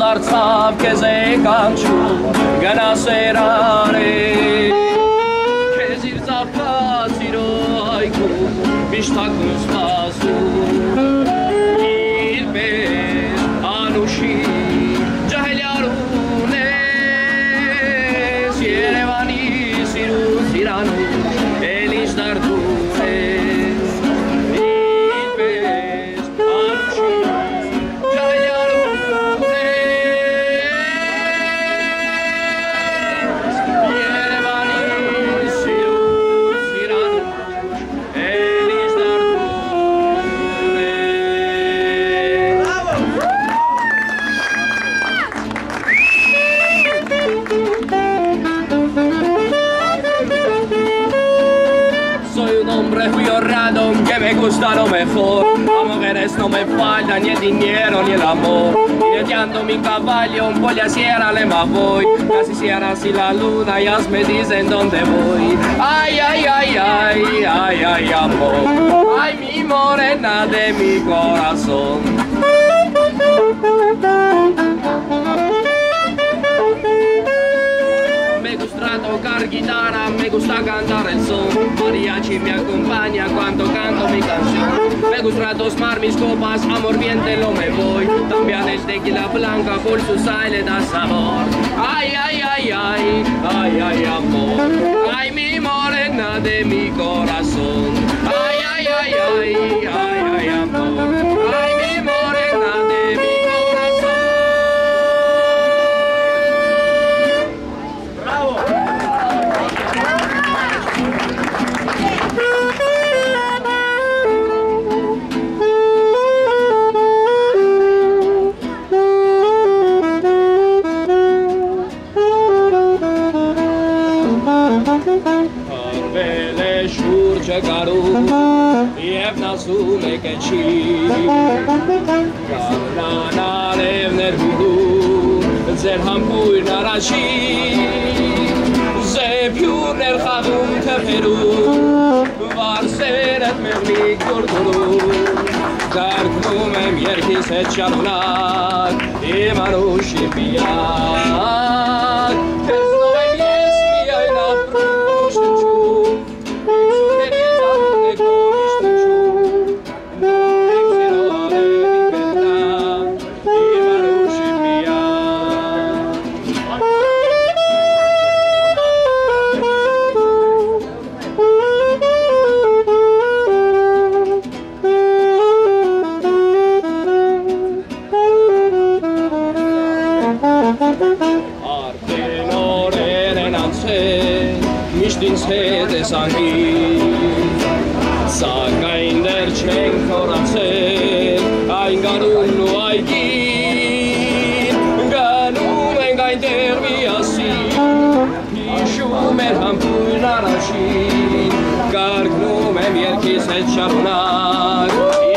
Դարձավ քեզ եկանչում գնասերարե քեզ իր ծաղկած իրո այգում միշտ ակում սպասում իր պես անուշի ջահելյարուն ես Երևանի սիրուն սիրանուշ էլ ինչ դարդում ես իր պես անուշի Que me gusta lo mejor, a mujeres no me falta ni el dinero ni el amor. Jineteando mi caballo, por la sierra le más voy. Casi cierra así la luna, ellas me dicen dónde voy. Ay, ay, ay, ay, ay, ay, amor. Ay, mi morena de mi corazón. Me gusta tocar guitarra, me gusta cantar el son. Mariachi me acompaña cuando canto mi canción. Me gusta tomar mis copas, amor bien te lo me voy. También el tequila blanca por su sal le da sabor. Ay, ay, ay, ay, ay, ay, amor. Ay, mi morena de mi corazón. Ay, ay, ay, ay, ay, ay, amor. Ay, mi morena de mi corazón. Bravo. Եվ նասում է կեչի Գարնանարև ներհուդում ձեր համբույրն առաջի Զեփյուրներ խաղում թփերում Վարսերդ մեղնիկ դուրդուրում Կարգնում եմ երկիս հետ շարունակ Իմ անուշի միակ Քեզնով եմ ես միայն ապրում շնչում Միշտ հետ ես անգին Սակայն դեր չենք խորացել Այն գարունն ու այգին Գնում ենք այնտեղ միասին Հիշում էր համբույրն առաջին Կարգնում եմ երկիս հետ շարունակ